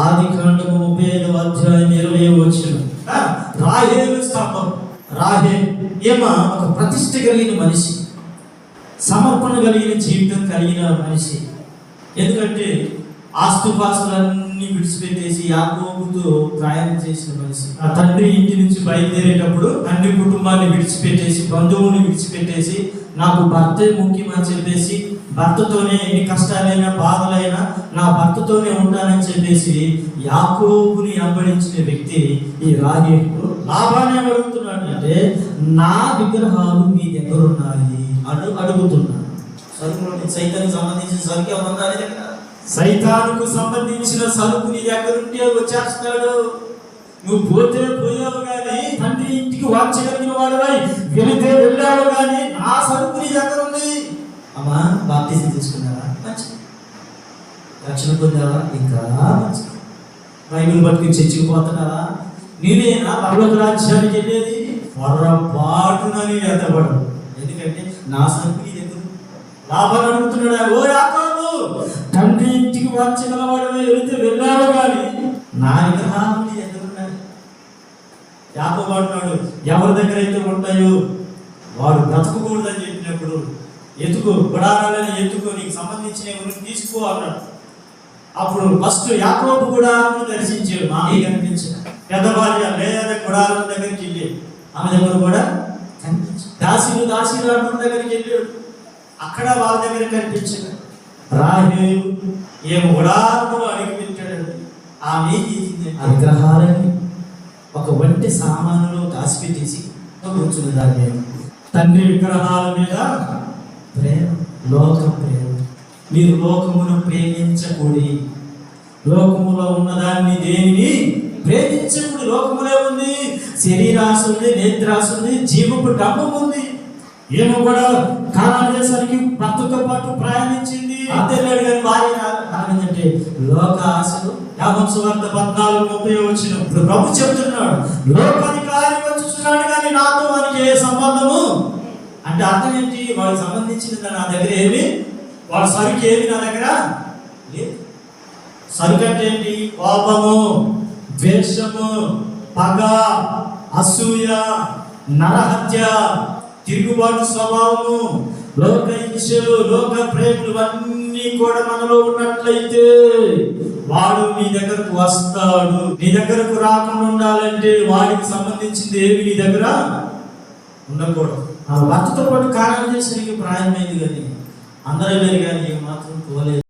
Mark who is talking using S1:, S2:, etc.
S1: ఆదికాండము 35వ అధ్యాయం 20వ వచనం. రాహేలు స్తంభం. రాహేలు ఒక ప్రతిష్ఠ కలిగిన మనిషి, సమర్పణ కలిగిన జీవితం కలిగిన మనిషి. ఎందుకంటే ఆస్తుపాస్తులన్నీ విడిచిపెట్టేసి యాకోబుతో ప్రయాణం చేసిన మనిషి. ఆ తండ్రి ఇంటి నుంచి బయలుదేరేటప్పుడు తండ్రి కుటుంబాన్ని విడిచిపెట్టేసి, బంధువుని విడిచిపెట్టేసి, నాకు భర్తే ముఖ్యం అని చెప్పేసి, భర్తతోనే ఎన్ని కష్టాలైనా బాధలైనా నా భర్తతోనే ఉంటానని చెప్పేసి యాకోబుని వెంబడించిన వ్యక్తి ఈ రాహేలు. లాభాన్ని అడుగుతున్నాడు అంటే, నా విగ్రహాలు మీ దగ్గర ఉన్నాయి అడుగుతున్నాను. సరుకులు సైతానికి సంబంధించిన సరుకు ఏమన్నా దగ్గర, సైతానుకు సంబంధించిన సరుకు నీ దగ్గర ఉంటే వచ్చేస్తాడు. నువ్వు పోతే పోయావు కానీ, తండ్రి ఇంటికి వార్చగలిగిన వాడువై వెళితే వెళ్ళావు కానీ, నా సరుకు నీ దగ్గర ఉంది. అమ్మా, బాప్తిజం తీసుకున్నావా? మంచిది. రక్షణ పొందావా? ఇంకా మంచిది. బైబిల్ పట్టుకుని చర్చికి పోతున్నావా? నేనేనా పరలోక రాజ్యానికి వెళ్ళేది? పొరపాటున నేను ఎత్తపడు. ఎందుకంటే నా సరుకు నీ దగ్గర. లాభాలు అడుగుతున్నాడు. ఓ యాకోబు, తండ్రి ఇంటికి వార్చగలవాడు వెళితే వెళ్ళావు కానీ, నా విగ్రహాలు నీ దగ్గర ఉన్నాయి. యాకోబు అంటున్నాడు, ఎవరి దగ్గర అయితే ఉంటాయో వాడు బ్రతకకూడదని చెప్పినప్పుడు, ఎత్తుకో, గుడారాలని ఎత్తుకో, నీకు సంబంధించిన తీసుకో అన్నాడు. అప్పుడు ఫస్ట్ యాకోబు గుడారాలను దర్శించాడు. మామయ్య కనిపించిన పెద్ద భార్య లేదా గుడారం దగ్గరికి వెళ్ళాడు. ఆమె దగ్గర కూడా కనిపించాడు. దాసీలు అన్న దగ్గరికి వెళ్ళాడు. అక్కడ వాళ్ళ దగ్గర కనిపించాడు. రాహేలు ఏమో గుడారంలో అడిగి పెట్టాడు. ఆమె ఆ విగ్రహాలని ఒక వంటి సామానులో దాచిపెట్టేసి కూర్చుని దాన్ని. తండ్రి విగ్రహాల మీద ప్రేమ, లోక ప్రేమ. మీరు లోకమును ప్రేమించకూడి, లోకములో ఉన్నదాన్ని దేనిని ప్రేమించకూడి. లోకములే ఉంది, శరీరాశ ఉంది, నేత్రాశ ఉంది, జీవపు డబ్బం ఉంది. ఏమో కూడా కానాను దేశానికి భర్తతో పాటు ప్రయాణించింది. అంతేలేడు కానీ భార్య కారణంటే లోక ఆశలు. యాకోబు సువార్త 14:30 వచ్చిన ప్రభు చెప్తున్నాడు, లోకాధికారి వచ్చుచున్నాడు కానీ నాతో వానికి ఏ సంబంధము అంటే అర్థం ఏంటి? వాడికి సంబంధించింది నా దగ్గర ఏమి, వాడి సరుకు ఏమి నా దగ్గర లేదు. సరుకు అంటే ఏంటి? కోపము, ద్వేషము, పగ, అసూయ, నరహత్య, తిరుగుబాటు స్వభావము, లోక ఇచ్చలు, లోక ప్రేమలు అన్నీ కూడా మనలో ఉన్నట్లయితే వాడు నీ దగ్గరకు వస్తాడు. నీ దగ్గరకు రాకుండా ఉండాలంటే వాడికి సంబంధించింది ఏమి నీ దగ్గర ఉండకూడదు. ఆ భర్తతో పాటు కారణం చేసరికి ప్రాయమైంది కానీ అందరూ లేరు కానీ మాత్రం పోలేదు.